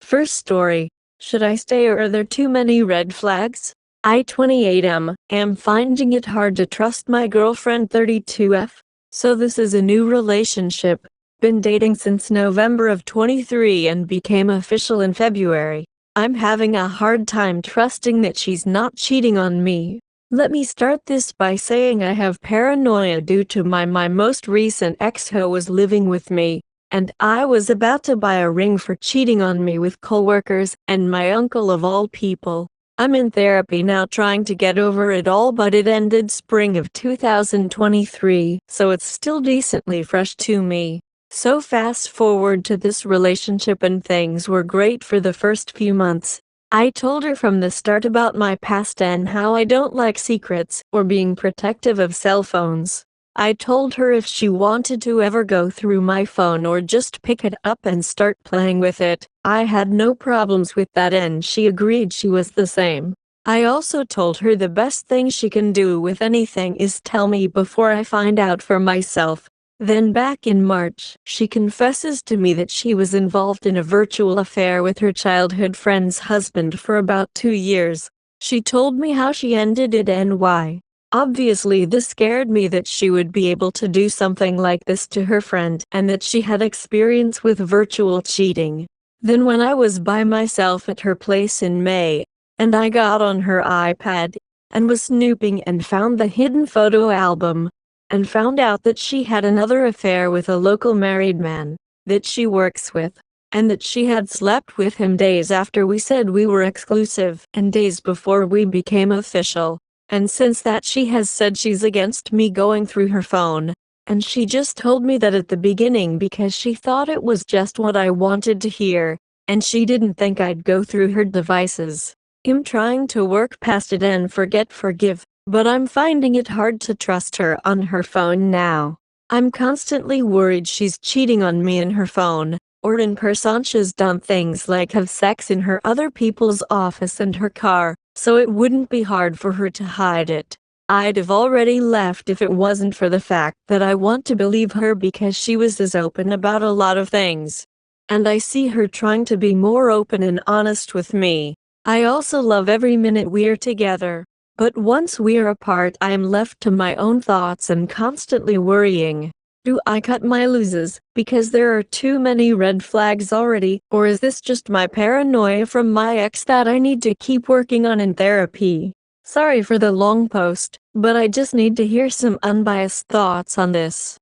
First story. Should I stay or are there too many red flags? I 28 am finding it hard to trust my girlfriend 32F. So this is a new relationship. Been dating since November of 23 and became official in February. I'm having a hard time trusting that she's not cheating on me. Let me start this by saying I have paranoia due to my most recent ex who was living with me, and I was about to buy a ring for cheating on me with coworkers and my uncle of all people. I'm in therapy now trying to get over it all, but it ended spring of 2023, so it's still decently fresh to me. So fast forward to this relationship and things were great for the first few months. I told her from the start about my past and how I don't like secrets or being protective of cell phones. I told her if she wanted to ever go through my phone or just pick it up and start playing with it, I had no problems with that and she agreed she was the same. I also told her the best thing she can do with anything is tell me before I find out for myself. Then back in March, she confesses to me that she was involved in a virtual affair with her childhood friend's husband for about 2 years. She told me how she ended it and why. Obviously this scared me that she would be able to do something like this to her friend and that she had experience with virtual cheating. Then when I was by myself at her place in May, and I got on her iPad and was snooping and found the hidden photo album, and found out that she had another affair with a local married man that she works with, and that she had slept with him days after we said we were exclusive and days before we became official. And since that she has said she's against me going through her phone, and she just told me that at the beginning because she thought it was just what I wanted to hear, and she didn't think I'd go through her devices. I'm trying to work past it and forgive. But I'm finding it hard to trust her on her phone now. I'm constantly worried she's cheating on me in her phone, or in person she's done things like have sex in her other people's office and her car, so it wouldn't be hard for her to hide it. I'd have already left if it wasn't for the fact that I want to believe her because she was as open about a lot of things. And I see her trying to be more open and honest with me. I also love every minute we're together. But once we're apart I am left to my own thoughts and constantly worrying. Do I cut my losses because there are too many red flags already, or is this just my paranoia from my ex that I need to keep working on in therapy? Sorry for the long post, but I just need to hear some unbiased thoughts on this.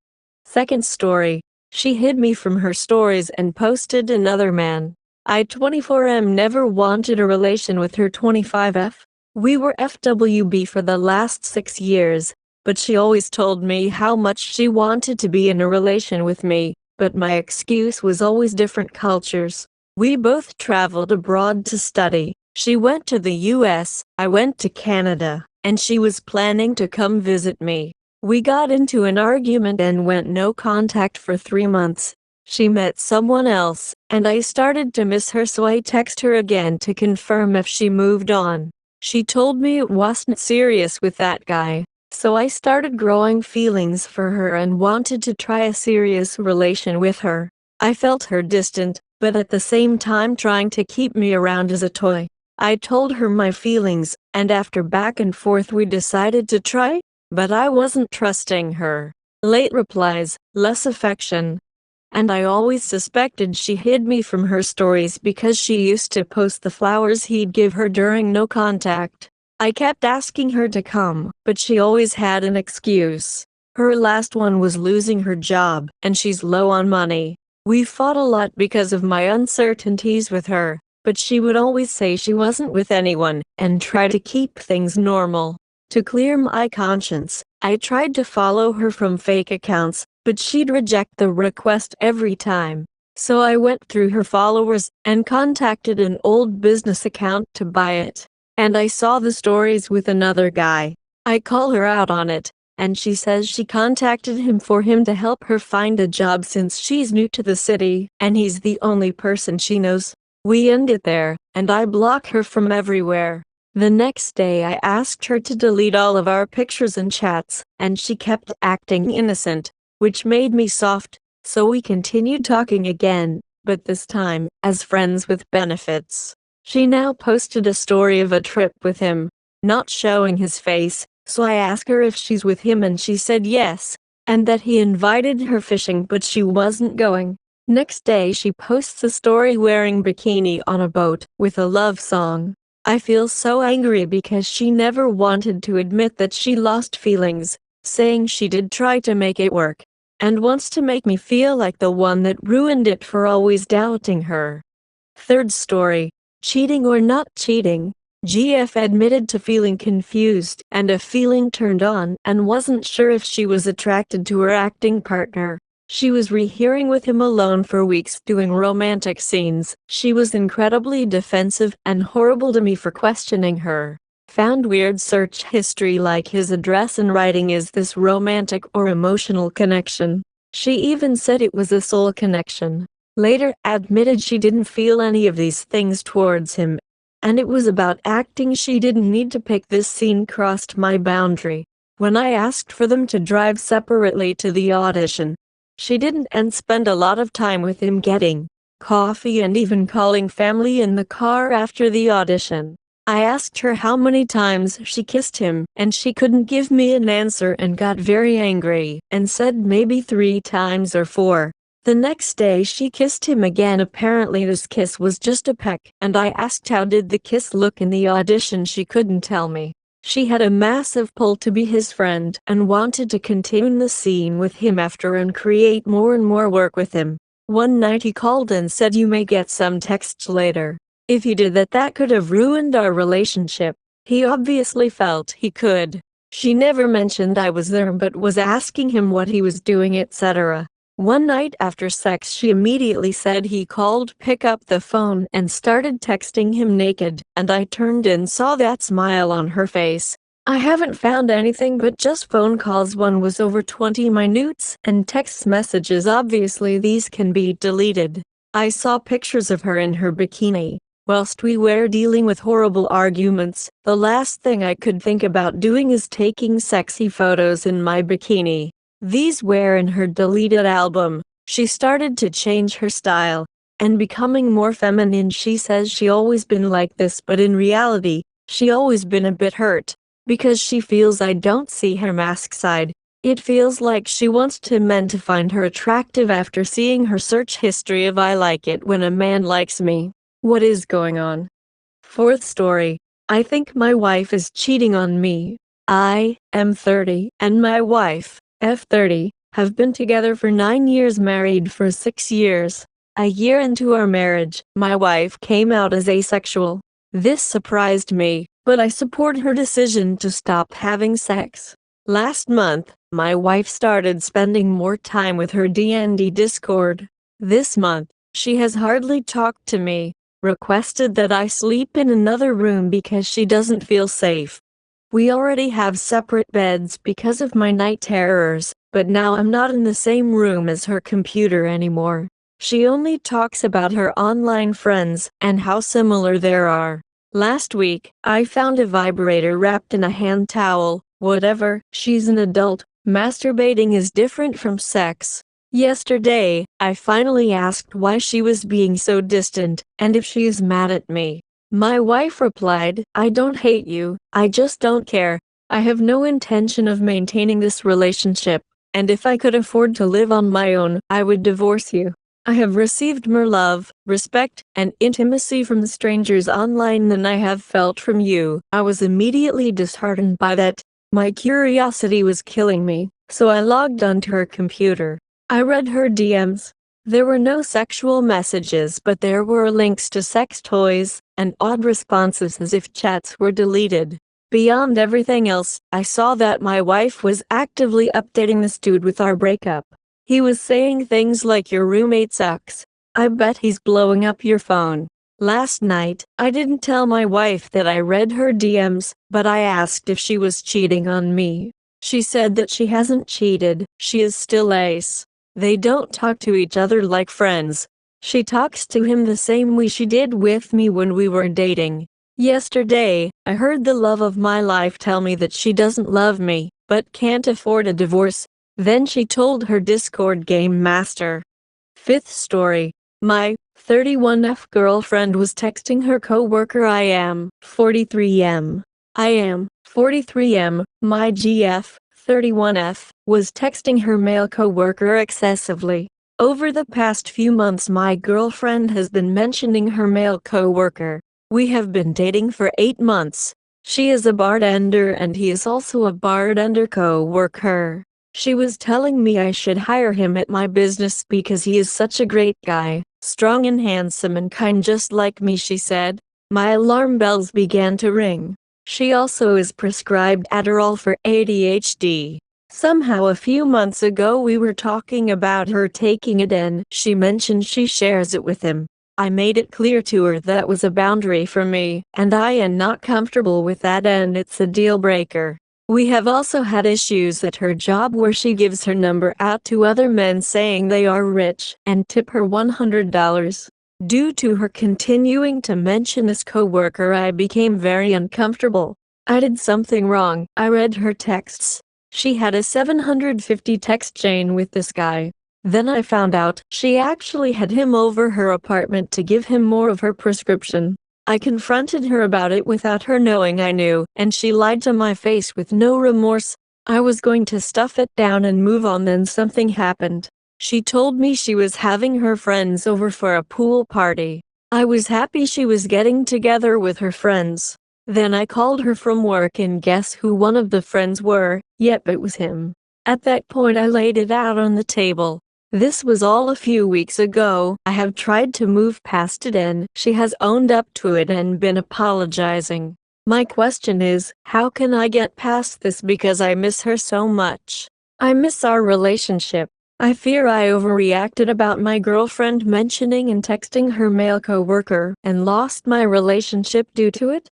Second story. She hid me from her stories and posted another man. I 24M never wanted a relation with her 25F. We were FWB for the last 6 years, but she always told me how much she wanted to be in a relation with me, but my excuse was always different cultures. We both traveled abroad to study. She went to the US, I went to Canada, and she was planning to come visit me. We got into an argument and went no contact for 3 months. She met someone else, and I started to miss her, so I text her again to confirm if she moved on. She told me it wasn't serious with that guy, so I started growing feelings for her and wanted to try a serious relation with her. I felt her distant, but at the same time trying to keep me around as a toy. I told her my feelings, and after back and forth we decided to try, but I wasn't trusting her. Late replies, less affection. And I always suspected she hid me from her stories because she used to post the flowers he'd give her during no contact. I kept asking her to come, but she always had an excuse. Her last one was losing her job, and she's low on money. We fought a lot because of my uncertainties with her, but she would always say she wasn't with anyone, and try to keep things normal. To clear my conscience, I tried to follow her from fake accounts, but she'd reject the request every time. So I went through her followers and contacted an old business account to buy it. And I saw the stories with another guy. I call her out on it, and she says she contacted him for him to help her find a job since she's new to the city, and he's the only person she knows. We end it there, and I block her from everywhere. The next day I asked her to delete all of our pictures and chats, and she kept acting innocent, which made me soft, so we continued talking again, but this time, as friends with benefits. She now posted a story of a trip with him, not showing his face, so I asked her if she's with him and she said yes, and that he invited her fishing but she wasn't going. Next day she posts a story wearing bikini on a boat, with a love song. I feel so angry because she never wanted to admit that she lost feelings, saying she did try to make it work, and wants to make me feel like the one that ruined it for always doubting her. Third story. Cheating or not cheating? GF admitted to feeling confused and a feeling turned on and wasn't sure if she was attracted to her acting partner. She was rehearing with him alone for weeks doing romantic scenes. She was incredibly defensive and horrible to me for questioning her. Found weird search history like his address and writing, is this romantic or emotional connection? She even said it was a soul connection. Later admitted she didn't feel any of these things towards him, and it was about acting. She didn't need to pick. This scene crossed my boundary. When I asked for them to drive separately to the audition, she didn't, and spend a lot of time with him getting coffee and even calling family in the car after the audition. I asked her how many times she kissed him, and she couldn't give me an answer and got very angry and said maybe 3 times or 4. The next day she kissed him again. Apparently this kiss was just a peck, and I asked how did the kiss look in the audition. She couldn't tell me. She had a massive pull to be his friend and wanted to continue the scene with him after and create more and more work with him. One night he called and said, "You may get some texts later. If you did that could have ruined our relationship." He obviously felt he could. She never mentioned I was there but was asking him what he was doing, etc. One night after sex she immediately said he called, pick up the phone, and started texting him naked, and I turned and saw that smile on her face. I haven't found anything but just phone calls. One was over 20 minutes, and text messages. Obviously these can be deleted. I saw pictures of her in her bikini. Whilst we were dealing with horrible arguments, the last thing I could think about doing is taking sexy photos in my bikini. These were in her deleted album. She started to change her style and becoming more feminine. She says she always been like this, but in reality, she always been a bit hurt because she feels I don't see her mask side. It feels like she wants men to find her attractive after seeing her search history of I like it when a man likes me. What is going on? Fourth story. I think my wife is cheating on me. I am 30 and my wife, F30, have been together for 9 years, married for 6 years. A year into our marriage, my wife came out as asexual. This surprised me, but I support her decision to stop having sex. Last month, my wife started spending more time with her D&D Discord. This month, she has hardly talked to me, requested that I sleep in another room because she doesn't feel safe. We already have separate beds because of my night terrors, but now I'm not in the same room as her computer anymore. She only talks about her online friends and how similar there are. Last week, I found a vibrator wrapped in a hand towel. Whatever, she's an adult. Masturbating is different from sex. Yesterday, I finally asked why she was being so distant and if she is mad at me. My wife replied, "I don't hate you, I just don't care. I have no intention of maintaining this relationship, and if I could afford to live on my own, I would divorce you. I have received more love, respect, and intimacy from strangers online than I have felt from you." I was immediately disheartened by that. My curiosity was killing me, so I logged onto her computer. I read her DMs. There were no sexual messages, but there were links to sex toys and odd responses as if chats were deleted. Beyond everything else, I saw that my wife was actively updating this dude with our breakup. He was saying things like, "Your roommate sucks. I bet he's blowing up your phone." Last night, I didn't tell my wife that I read her DMs, but I asked if she was cheating on me. She said that she hasn't cheated, she is still ace. They don't talk to each other like friends. She talks to him the same way she did with me when we were dating. Yesterday, I heard the love of my life tell me that she doesn't love me, but can't afford a divorce. Then she told her Discord game master. Fifth story. My 31F girlfriend was texting her coworker I am 43M. I am 43M. My GF 31F was texting her male coworker excessively. Over the past few months my girlfriend has been mentioning her male coworker. We have been dating for 8 months. She is a bartender and he is also a bartender coworker. She was telling me I should hire him at my business because he is such a great guy, strong and handsome and kind just like me, she said. My alarm bells began to ring. She also is prescribed Adderall for ADHD. Somehow a few months ago we were talking about her taking it and she mentioned she shares it with him. I made it clear to her that was a boundary for me, and I am not comfortable with that and it's a deal breaker. We have also had issues at her job where she gives her number out to other men saying they are rich and tip her $100. Due to her continuing to mention this coworker, I became very uncomfortable. I did something wrong. I read her texts. She had a 750 text chain with this guy. Then I found out she actually had him over her apartment to give him more of her prescription. I confronted her about it without her knowing I knew, and she lied to my face with no remorse. I was going to stuff it down and move on, then something happened. She told me she was having her friends over for a pool party. I was happy she was getting together with her friends. Then I called her from work and guess who one of the friends were? Yep, it was him. At that point I laid it out on the table. This was all a few weeks ago. I have tried to move past it and she has owned up to it and been apologizing. My question is, how can I get past this because I miss her so much? I miss our relationship. I fear I overreacted about my girlfriend mentioning and texting her male coworker and lost my relationship due to it.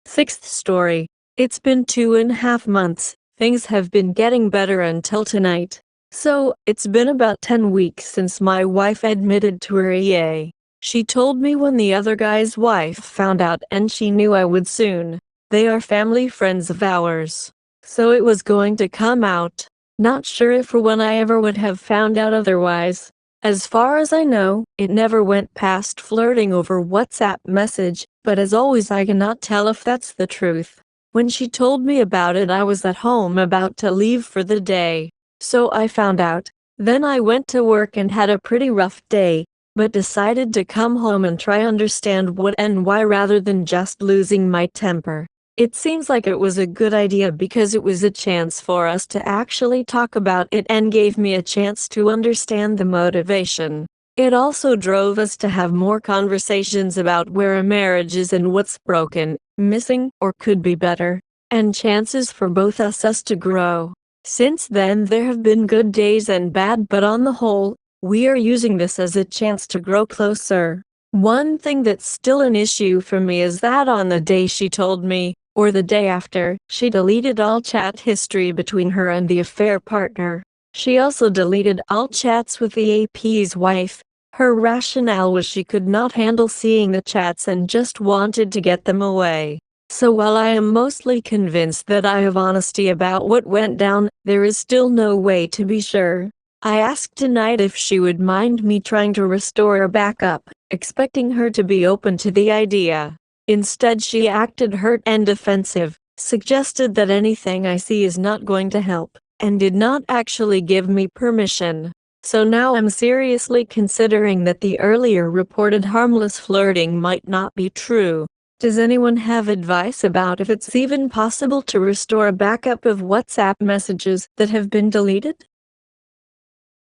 Sixth story. It's been 2.5 months. Things have been getting better until tonight. So, it's been about 10 weeks since my wife admitted to her EA. She told me when the other guy's wife found out and she knew I would soon. They are family friends of ours. So it was going to come out. Not sure if or when I ever would have found out otherwise. As far as I know, it never went past flirting over WhatsApp message, but as always I cannot tell if that's the truth. When she told me about it I was at home about to leave for the day. So I found out. Then I went to work and had a pretty rough day, but decided to come home and try understand what and why rather than just losing my temper. It seems like it was a good idea because it was a chance for us to actually talk about it and gave me a chance to understand the motivation. It also drove us to have more conversations about where a marriage is and what's broken, missing, or could be better, and chances for both us to grow. Since then there have been good days and bad, but on the whole, we are using this as a chance to grow closer. One thing that's still an issue for me is that on the day she told me, or the day after, she deleted all chat history between her and the affair partner. She also deleted all chats with the AP's wife. Her rationale was she could not handle seeing the chats and just wanted to get them away. So while I am mostly convinced that I have honesty about what went down, there is still no way to be sure. I asked tonight if she would mind me trying to restore a backup, expecting her to be open to the idea. Instead she acted hurt and defensive, suggested that anything I see is not going to help, and did not actually give me permission. So now I'm seriously considering that the earlier reported harmless flirting might not be true. Does anyone have advice about if it's even possible to restore a backup of WhatsApp messages that have been deleted?